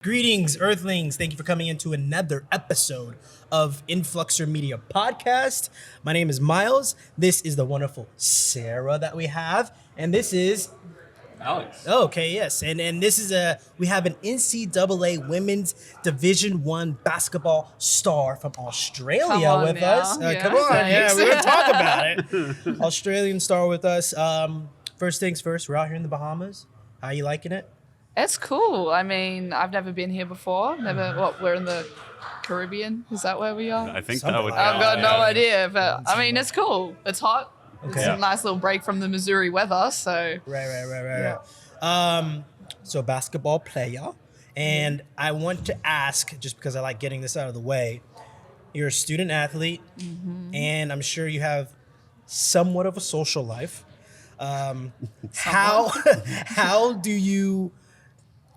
Greetings, Earthlings. Thank you for coming into another episode of Influxer Media Podcast. My name is Miles. This is the wonderful Sarah that we have. And this is Alex. okay, yes. And this is we have an NCAA Women's Division I basketball star from Australia with us. Come on, thanks. we're gonna talk about it. Australian star with us. First things first, we're out here in the Bahamas. How you liking it? It's cool. I mean, I've never been here before. We're in the Caribbean. Is that where we are? I think Something that would. like I've got no idea, but I mean, it's cool. It's hot. Okay. It's a nice little break from the Missouri weather. So Right. So basketball player, and I want to ask, just because I like getting this out of the way, you're a student athlete, and I'm sure you have somewhat of a social life. How do you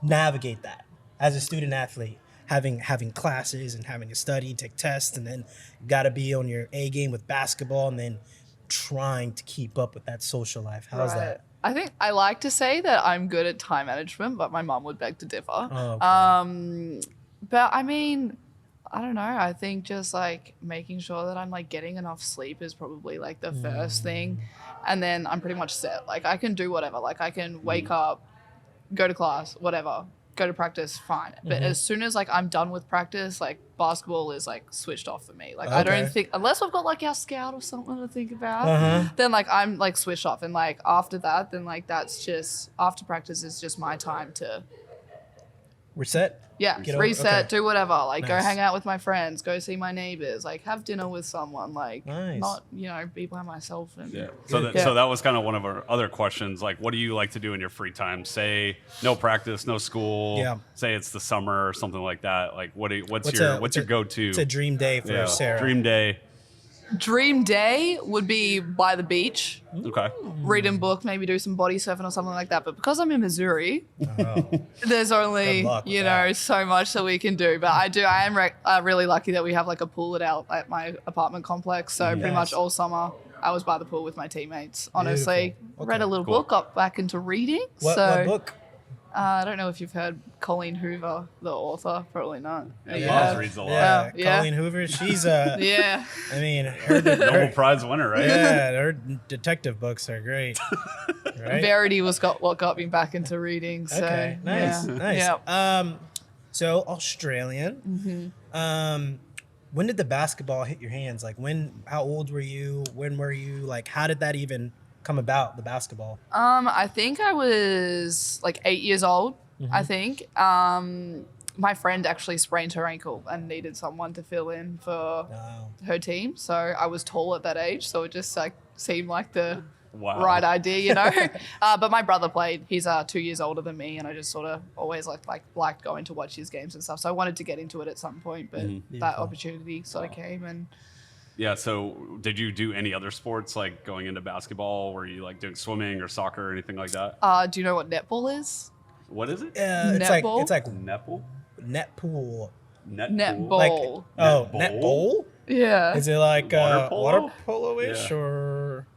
navigate that as a student athlete, having classes and having to study, take tests, and then you got to be on your A game with basketball, and then trying to keep up with that social life? How's that? I think I like to say that I'm good at time management, but my mom would beg to differ. Oh, okay. But I mean, I don't know. I think just like making sure that I'm like getting enough sleep is probably like the first thing. And then I'm pretty much set. Like I can do whatever. Like I can wake up, go to class, whatever, go to practice, fine. But as soon as like I'm done with practice, like basketball is like switched off for me. Like I don't think, unless we've got like our scout or something to think about, then like I'm like switched off. And like after that, then like that's just, after practice is just my time to Reset? Get over- reset, okay. do whatever. Like go Nice. hang out with my friends, go see my neighbors, like have dinner with someone, like Nice. not, be by myself. And Yeah. So that was kind of one of our other questions. Like, what do you like to do in your free time? Say no practice, no school. Yeah. Say it's the summer or something like that. Like, what's What's your go-to? It's a dream day for Sarah. Dream day. Dream day would be by the beach, Okay. read a book, maybe do some body surfing or something like that. But because I'm in Missouri, Oh. there's only Good luck with that. so much that we can do. But I am really lucky that we have like a pool at my apartment complex. So pretty much all summer I was by the pool with my teammates. Honestly, Beautiful. read a Okay. little Cool. book, got back into reading. What book? I don't know if you've heard Colleen Hoover, the author. Probably not. Yeah, Miles reads a lot. Yeah. Colleen Hoover. She's Yeah. I mean, her Nobel Prize winner, right? her detective books are great. Right? Verity was what got me back into reading. So Okay. Nice. yeah. Nice. Yeah. So Australian. When did the basketball hit your hands? Like how old were you? When were you? Like how did that even come about, the basketball? I think I was like 8 years old. I think. My friend actually sprained her ankle and needed someone to fill in for Wow. her team. So I was tall at that age, so it just like seemed like the Wow. right idea, But my brother played. He's 2 years older than me, and I just sort of always liked going to watch his games and stuff. So I wanted to get into it at some point, but that Beautiful. opportunity sort of came. And Yeah. So, did you do any other sports like going into basketball? Were you like doing swimming or soccer or anything like that? do you know what netball is? What is it? It's Netball? like Netball. net pool. Netball. Like Netball? net bowl? Yeah. Is it like Water polo? water polo-ish Yeah. or?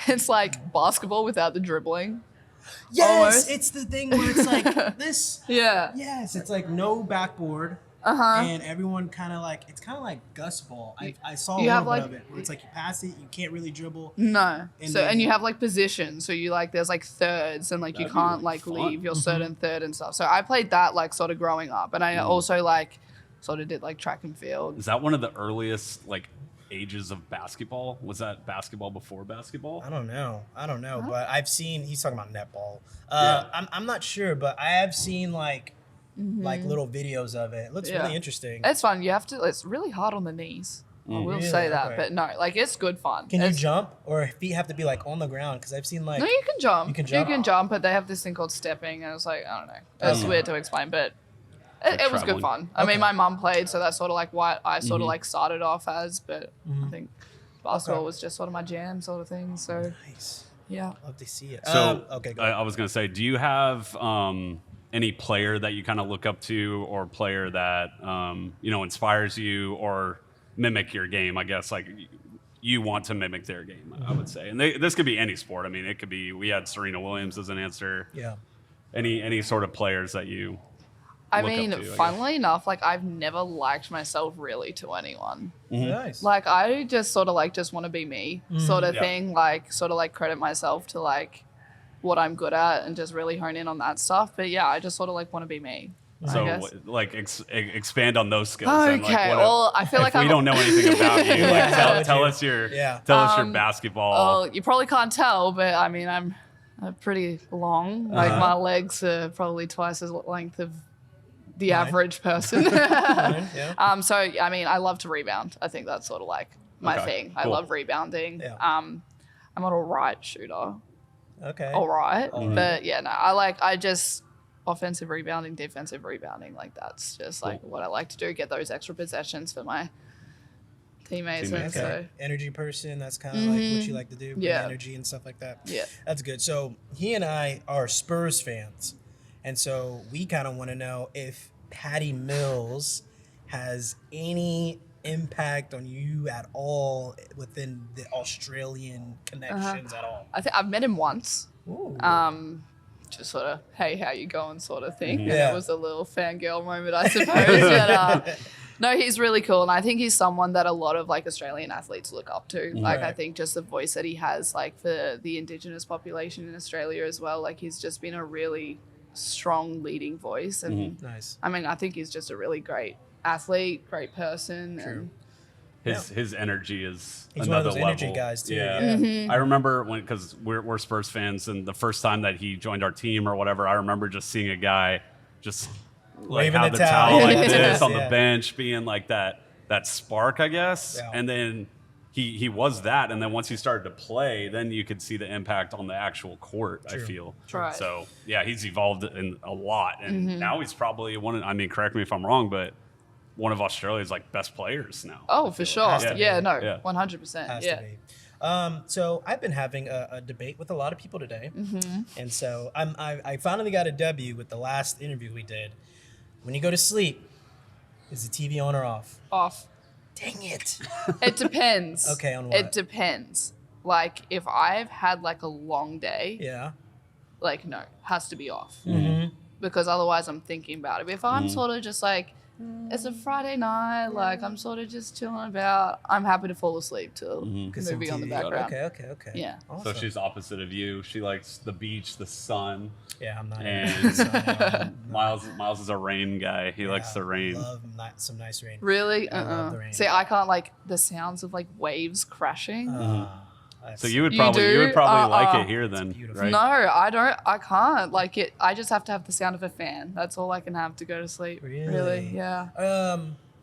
It's like basketball without the dribbling. Yes, Almost. it's the thing where it's like this. Yeah. Yes, it's like no backboard. Uh-huh. And everyone kind of like, it's kind of like Gus ball. I saw a you little have, bit like- of it where it's like you pass it, you can't really dribble. No. And So then- and you have like positions. So you like there's like thirds and like you That'd be can't like fun. leave your certain third and stuff. So I played that like sort of growing up, and I also like sort of did like track and field. Is that one of the earliest like ages of basketball? Was that basketball before basketball? I don't know, but I've seen, he's talking about netball. Yeah. I'm not sure, but I have seen like little videos of it. It looks Yeah. really interesting. It's fun. You have to. It's really hard on the knees. I will Really? say that, Okay. but no, like it's good fun. Can you It's- jump, or feet have to be like on the ground? Because I've seen like No, you can jump. You can jump? You can jump, but they have this thing called stepping, and it's like I don't know. It's weird to explain, but Like it was good traveling. fun. I Okay. mean, my mum played, so that's sort of like what I sort of like started off as, but I think basketball Okay. was just sort of my jam, sort of thing. So nice. yeah. Love to see it. So okay, go I was gonna say, do you have any player that you kind of look up to, or player that inspires you or mimic your game? I guess like you want to mimic their game, I would say. And this could be any sport. I mean, it could be, we had Serena Williams as an answer. Yeah. Any sort of players that you I look mean, up to, I guess. funnily enough, like I've never liked myself really to anyone. Nice. Like I just sort of like just want to be me sort of Yeah. thing. Like sort of like credit myself to like what I'm good at and just really hone in on that stuff. But yeah, I just sort of like want to be me. I So, guess. like, expand on those skills. Okay, And, like, well, I feel like we I'm- don't know anything about you. Yeah, how Like, would tell you- us your Yeah. tell us your basketball. Well, you probably can't tell, but I mean, I'm pretty long. Like my legs are probably twice as length of the Mine. average person. Fine, yeah. So I mean, I love to rebound. I think that's sort of like my Okay, thing. I cool. love rebounding. Yeah. I'm an all right shooter. Okay. All right, All right. but yeah, no, I just offensive rebounding, defensive rebounding. Like that's just like what I like to do. Get those extra possessions for my teammates. And Teammates. Okay. so Energy person. That's kind of like what you like to do. Bring Yeah. Energy and stuff like that. yeah. That's good. So he and I are Spurs fans. And so we kind of want to know if Patty Mills has any impact on you at all within the Australian connections at all. I think I've met him once. Ooh. Just sort of, hey, how you going, sort of thing. And Yeah. it was a little fangirl moment, I suppose. But no, he's really cool, and I think he's someone that a lot of like Australian athletes look up to. Like, I Right. think just the voice that he has, like for the Indigenous population in Australia as well. Like, he's just been a really strong leading voice, and Nice. I mean, I think he's just a really great athlete, great person. True. And His energy is He's one of another those level. energy guys, too, Yeah, yeah. Mm-hmm. I remember because we're Spurs fans, and the first time that he joined our team or whatever, I remember just seeing a guy just like Waving have the the towel. towel like Yeah, this on yeah. the bench, being like that spark, I guess. Yeah. And then he was that, and then once he started to play, then you could see the impact on the actual court. I True. feel. Right. So yeah, he's evolved in a lot, and Mm-hmm. now he's probably one. I mean, correct me if I'm wrong, but one of Australia's like best players now. oh, for sure. Has to be. Yeah, no, Yeah. 100%. Has Yeah. to be. So I've been having a debate with a lot of people today, and so I finally got a W with the last interview we did. When you go to sleep, is the TV on or off? Off. Dang it! It depends. Okay, on what? It depends. Like, if I've had like a long day, Yeah. like, no, has to be off. Mm-hmm. Because otherwise I'm thinking about it. If I'm sort of just like, it's a Friday night, like I'm sort of just chilling about, I'm happy to fall asleep to a movie on the background. Okay. Yeah. Awesome. So she's opposite of you. She likes the beach, the sun, Yeah, I'm not. and Miles is a rain guy. He likes the rain. Love some nice rain. Really? I love the rain. See, I can't like the sounds of like waves crashing. So you would You do? you would probably like it here then, beautiful. right? No, I don't. I can't. Like it. I just have to have the sound of a fan. That's all I can have to go to sleep. Really? Yeah.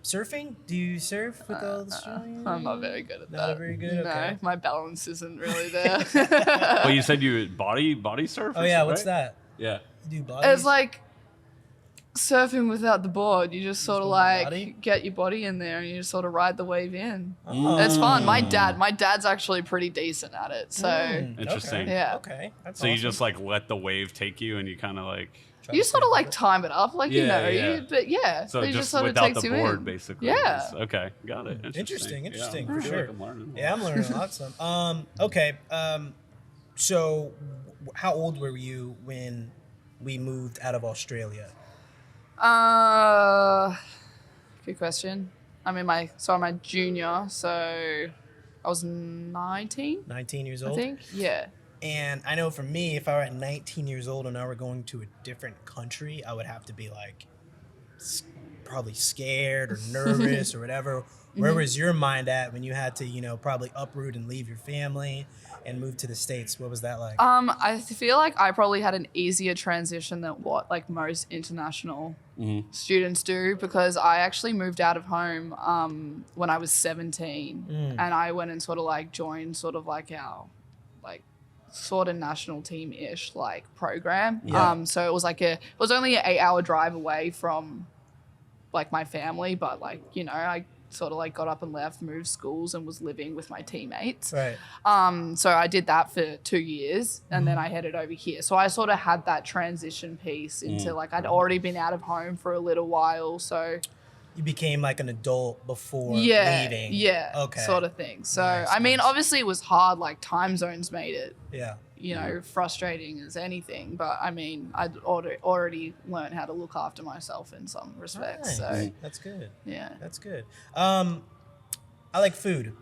Surfing? Do you surf with all the Australian? I'm not very good at that. Not very good? Okay. No, my balance isn't really there. Well, you said you would body surf. Oh yeah, what's that? Yeah. You do bodies? It's like surfing without the board. You just sort of with like body? get your body in there and you just sort of ride the wave in. Oh. It's fun. My dad's actually pretty decent at it. So Interesting. Okay. Yeah. Okay. That's So you awesome. just like let the wave take you, and you kind of like. Try you to sort of surf like with it. time it up, like you Yeah, know, yeah. but yeah. So it just sort of without takes the you board, in. basically. Yeah. Okay, got it. Interesting, Yeah, for I feel sure. like I'm learning. Yeah, I'm learning a lot. Okay. So how old were you when we moved out of Australia? Good question. I'm a junior, so I was 19, 19 years I old. think. Yeah. And I know for me, if I were at 19 years old and I were going to a different country, I would have to be like probably scared or nervous or whatever. Where was your mind at when you had to, probably uproot and leave your family and move to the States? What was that like? I feel like I probably had an easier transition than what like most international students do, because I actually moved out of home when I was 17 and I went and sort of like joined sort of like our like sort of national team-ish like program. Yeah. So it was only an 8-hour drive away from like my family, but like, I sort of like got up and left, moved schools and was living with my teammates. Right. So I did that for 2 years and then I headed over here. So I sort of had that transition piece into like, I'd already been out of home for a little while. So You became like an adult before yeah, leaving. yeah, Okay. sort of thing. So, Nice, I mean, nice. obviously it was hard, like time zones made it, Yeah. you know, frustrating as anything. But I mean, I'd already learned how to look after myself in some respects. Nice. So That's good. yeah. That's good. I like food.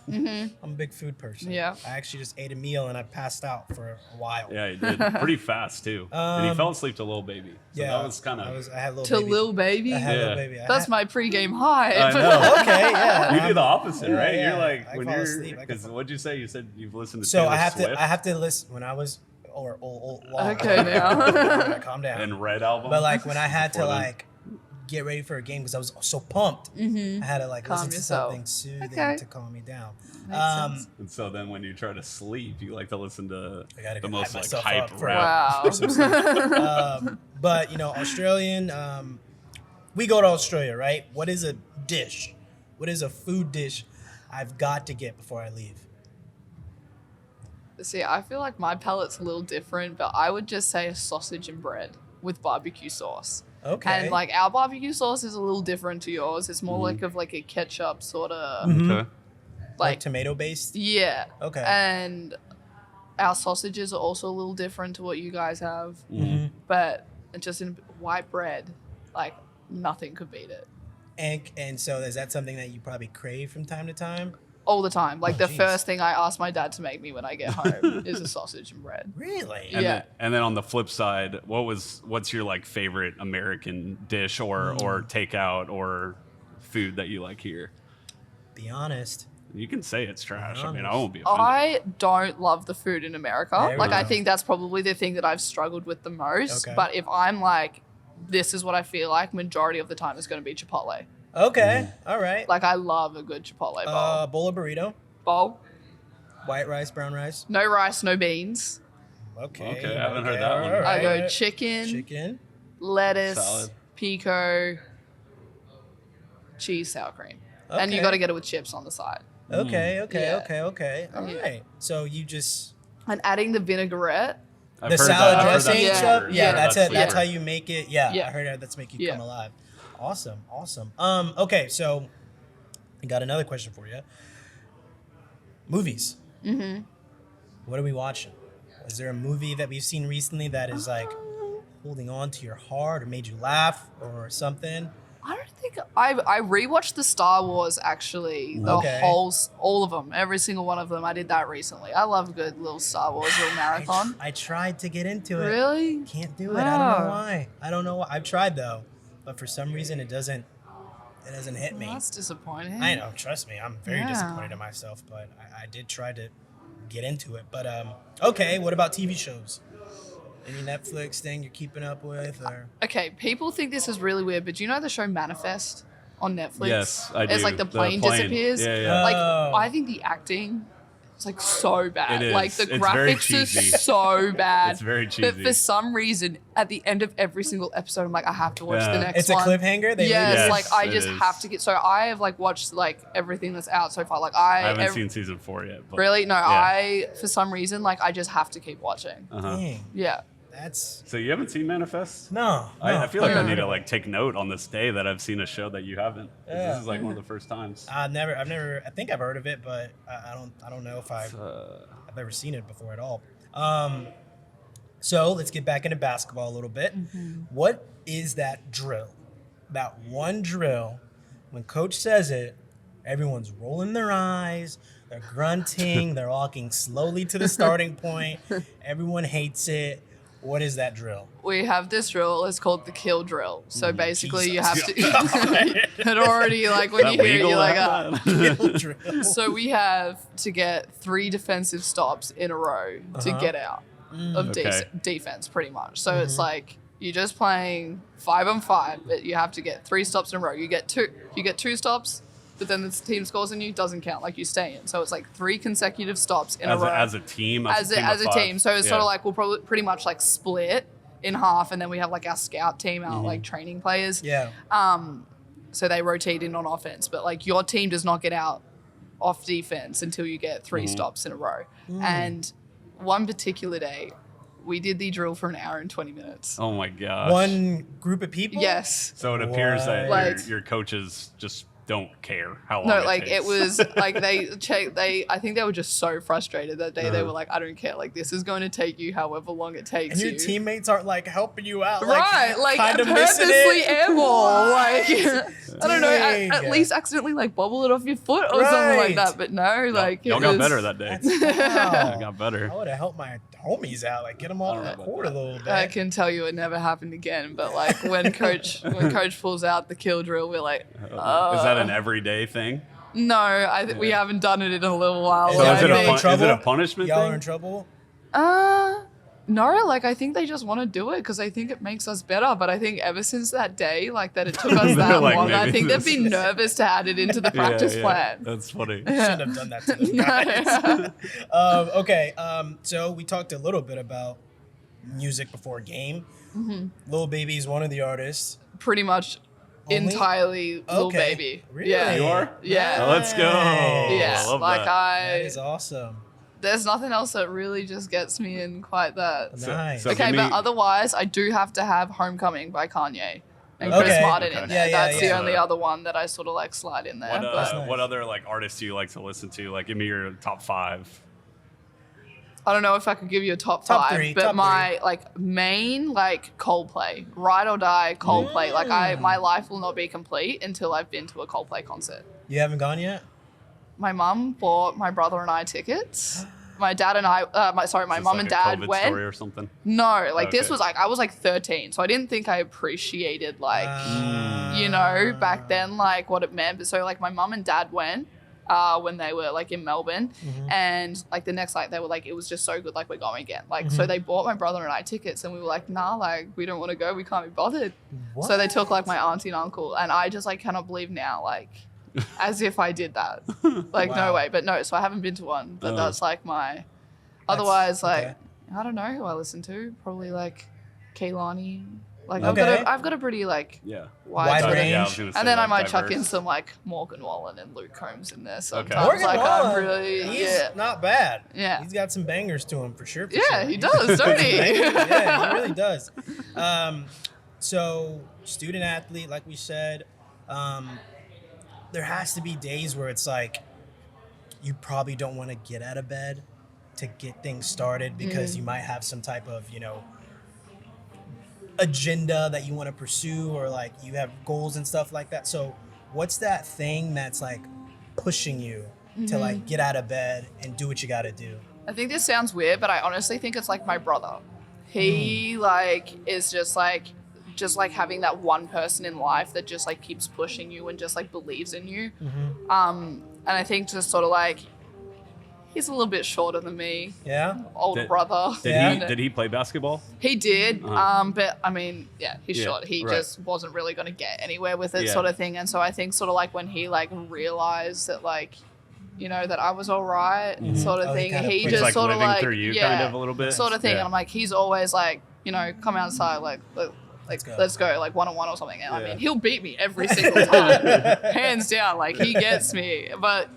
I'm a big food person. Yeah. I actually just ate a meal and I passed out for a while. Yeah, you did. Pretty fast, too. And you fell asleep to Little Baby. So Yeah, that was kind of... I had little To baby. Lil Baby. I had Yeah. little baby. That's my pregame high. I know. Okay, yeah. You do the opposite, Yeah, right? yeah. You're like, I when fall you're... asleep. I can Because what'd you say? You said you've listened to So Taylor I have Swift to listen when I was long. Okay, now. Calm down. and Red Album. But like when I had to Before then. like get ready for a game because I was so pumped, I had to like Calm listen to yourself. something soothing Okay. to calm me down. Makes sense. And so then when you try to sleep, you like to listen to I gotta the hype most like myself hype up for- rap. Wow. for some sleep. But you know, Australian. We go to Australia, right? What is a dish? What is a food dish I've got to get before I leave? See, I feel like my palate's a little different, but I would just say a sausage and bread with barbecue sauce. Okay. And like our barbecue sauce is a little different to yours. It's more like of like a ketchup sort of Okay. like like tomato based. yeah. Okay. And our sausages are also a little different to what you guys have, but just in white bread, like nothing could beat it. And so is that something that you probably crave from time to time? All the time. Like the jeez. first thing I ask my dad to make me when I get home is a sausage and bread. Really? Yeah. And then on the flip side, what's your like favorite American dish or takeout or food that you like here? Be honest. You can say it's trash. I mean, I honest. won't be offended. I don't love the food in America. There we Like, I go. think that's probably the thing that I've struggled with the most. Okay. But if I'm like, this is what I feel like, majority of the time is going to be Chipotle. Okay. All right. Like, I love a good Chipotle bowl. Bowl of burrito, Bowl, white rice, brown rice. no rice, no beans. Okay. Okay, I haven't heard that one. I go right. chicken, Chicken. lettuce, Salad. pico, cheese, sour cream. And you Okay. got to get it with chips on the side. Okay. Okay. Yeah. Okay. All Yeah. right. So you just And adding the vinaigrette. I've the heard salad that. I've heard dressing Yeah. and stuff. for Yeah, sure. that's it. for That's sure. how you make it. Yeah, Yeah. I heard that. That's make you Yeah. come alive. Awesome. Okay, so I got another question for you. Movies. Mm-hmm. What are we watching? Is there a movie that we've seen recently that is like holding on to your heart or made you laugh or something? I don't think I rewatched the Star Wars actually, the Okay. all of them, every single one of them. I did that recently. I love a good little Star Wars little marathon. I tried to get into it. Really? Can't do it. I don't know Oh. why. I don't know why. I've tried though, but for some reason it doesn't hit me. That's disappointing. I know, trust me, I'm very Yeah. disappointed in myself, but I did try to get into it. But okay, what about TV shows? Any Netflix thing you're keeping up with, or Okay, people think this is really weird, but do you know the show Manifest on Netflix? Yes, I It's do. like the The plane plane. disappears. Yeah, yeah. Like Oh. I think the acting is like so bad. It is. Like the It's very graphics are cheesy. so bad. It's very But cheesy. for some reason, at the end of every single episode, I'm like, I have to watch Yeah. the next it's a one. cliffhanger? They Yes, leave it- like I it just is. have to get. So I have like watched like everything that's out so far. Like I haven't seen season 4 yet. But Really? No, yeah. I for some reason like I just have to keep watching. Uh-huh. Dang, Yeah. that's So you haven't seen Manifest? no. I feel like Yeah. I need to like take note on this day that I've seen a show that you haven't. 'Cause Yeah. This is like one of the first times. I've never. I think I've heard of it, but I don't know if I've ever seen it before at all. So let's get back into basketball a little bit. What is that drill? That one drill, when coach says it, everyone's rolling their eyes, they're grunting, they're walking slowly to the starting point. Everyone hates it. What is that drill? We have this drill. It's called the kill drill. So basically, you have Jesus. to. It already like when you hear it, you're like, ah. Kill drill. So we have to get 3 defensive stops in a row to get out of Okay. defense, pretty much. So it's like you're just playing 5-on-5, but you have to get 3 stops in a row. You get 2 stops, but then the team scores on you, doesn't count. Like you stay in. So it's like 3 consecutive stops in a row As a team? as a of five? team. So it's sort Yeah. of like we'll probably pretty much like split in half, and then we have like our scout team, our Mm-hmm. like training players. Yeah. So they rotate in on offense, but like your team does not get out off defense until you get 3 Mm-hmm. stops in a row. And one particular day, we did the drill for an hour and 20 minutes. Oh my gosh. One group of people? Yes. So it appears that What? your coaches just don't care how long No, it like takes. it was like I think they were just so frustrated that day. They were like, I don't care. Like this is going to take you however long it takes And your you. teammates aren't like helping you out, Right, like kind of missing purposely it. airball, like I don't know, Dang. at least accidentally like bobble it off your foot or something like Right. that. But no, like y'all it got was- better that day. Wow. I got better. I would have helped my homies out, like get them off the court a little bit. I can tell you it never happened again. But like when coach pulls out the kill drill, we're like, Is that an everyday thing? no, we haven't done it in a little while. So So y'all is it, in is it a trouble? punishment Y'all thing? are in trouble. No, like I think they just want to do it because I think it makes us better. But I think ever since that day, like that it took us that Like, long, I maybe think they've this been nervous to add it into the Yeah, practice yeah. plan. That's funny. Shouldn't have done that to those guys. Okay, so we talked a little bit about music before game. Lil Baby's one of the artists. Pretty much Only? entirely Lil Okay. Baby. Really? Yeah. You are? Yeah. Oh, let's go. Yeah. I love Like that. That is awesome. there's nothing else that really just gets me in quite that. Nice. so Okay, give but me- otherwise, I do have to have Homecoming by Kanye and Chris Okay. Martin Okay. in there. Yeah, That's yeah. the only other one that I sort of like slide in there. What, but nice. what other like artists do you like to listen to? Like, give me your top 5. I don't know if I could give you a top Top five, three, but top my like main like Coldplay, ride or die Coldplay. Like my life will not be complete until I've been to a Coldplay concert. You haven't gone yet? My mum bought my brother and I tickets. My dad and I, my mum and dad COVID went. story or something. No, like this Okay. was like I was like 13, so I didn't think I appreciated like you know back then like what it meant. But so like my mum and dad went when they were like in Melbourne, and like the next night they were like it was just so good, like we're going again. Like so they bought my brother and I tickets, and we were like nah, like we don't want to go, we can't be bothered. So they took like my auntie and uncle, and I just like cannot believe now like as if I did that. Like Wow. no way, but no. So I haven't been to one, but that's like my. Otherwise, like okay. I don't know who I listen to. Probably like Kehlani. Like Okay. I've got a pretty like Yeah. Wide wide sort of- range. Yeah, I was gonna say, and then I like, might chuck diverse. in some like Morgan Wallen and Luke Combs in there sometimes. Okay. Morgan like Wallen, I'm really he's not bad. Yeah. He's got some bangers to him for sure. Yeah, he does, don't he? Yeah, he really does. So, student athlete, like we said, there has to be days where it's like you probably don't want to get out of bed to get things started because you might have some type of, agenda that you want to pursue, or like you have goals and stuff like that. So, what's that thing that's like pushing you to like get out of bed and do what you got to do? I think this sounds weird, but I honestly think it's like my brother. He like is just like having that one person in life that just like keeps pushing you and just like believes in you. And I think just sort of like he's a little bit shorter than me, Yeah. older brother. Did he play basketball? He did, but I mean, yeah, he's Yeah, short. He right. just wasn't really going to get anywhere with it, Yeah. sort of thing. And so I think sort of like when he like realized that like, that I was all right, sort of Oh, he thing. kinda He pushed- just like sort of living like through you yeah, kind of a little bit? sort of thing. Yeah. And I'm like, he's always like, come outside, like let's go, like 1-on-1 or something. And I Yeah. mean, he'll beat me every single time, hands down. Like he gets me. But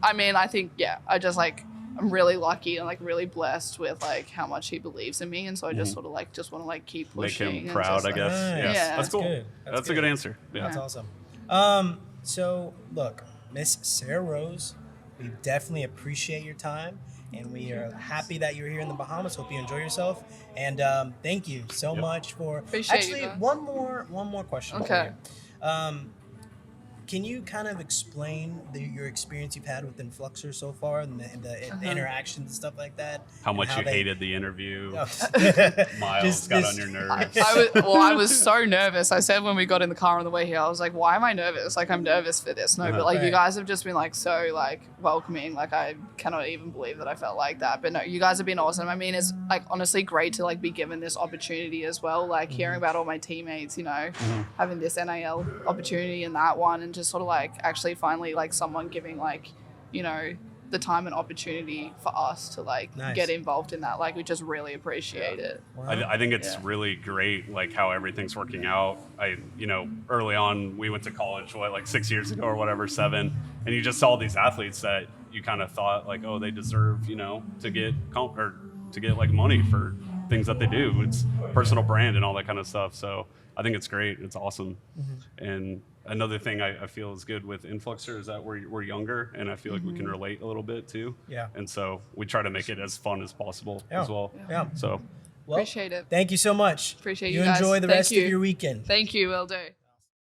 I mean, I think I just like. I'm really lucky and like really blessed with like how much he believes in me, and so I just sort of like just want to like keep Make pushing. him and proud, just, I like- guess. Nice. Yeah. That's cool. good. That's a good answer. Yeah. That's awesome. So look, Miss Sara-Rose, we definitely appreciate your time, and we are happy that you're here in the Bahamas. Hope you enjoy yourself, and thank you so much for. Appreciate you Actually, guys. one more question. Okay. For you. Can you kind of explain your experience you've had with Influxer so far, and the interactions and stuff like that? How and much you they- hated the interview. Miles Just- got just- on your nerves. I was so nervous. I said when we got in the car on the way here, I was like, why am I nervous? Like, I'm nervous for this. No, but like, you Right. guys have just been like so like welcoming. Like, I cannot even believe that I felt like that. But no, you guys have been awesome. I mean, it's like honestly great to like be given this opportunity as well. Like, hearing about all my teammates, having this NAL opportunity and that one, and just sort of like actually finally like someone giving like, the time and opportunity for us to like Nice. get involved in that. Like, we just really appreciate it. I think it's Yeah. really great, like how everything's working out. Early on, we went to college, like 6 years ago or whatever, 7, and you just saw these athletes that you kind of thought like, oh, they deserve, to get to get like money for things that they do. It's personal brand and all that kind of stuff. So I think it's great. It's awesome. And another thing I feel is good with Influxer is that we're younger, and I feel like we can relate a little bit too. Yeah. And so we try to make it as fun as possible as well. Yeah. So Well, Appreciate it. Thank you so much. Appreciate you you guys. enjoy the Thank rest you. of your weekend. Thank you, will do.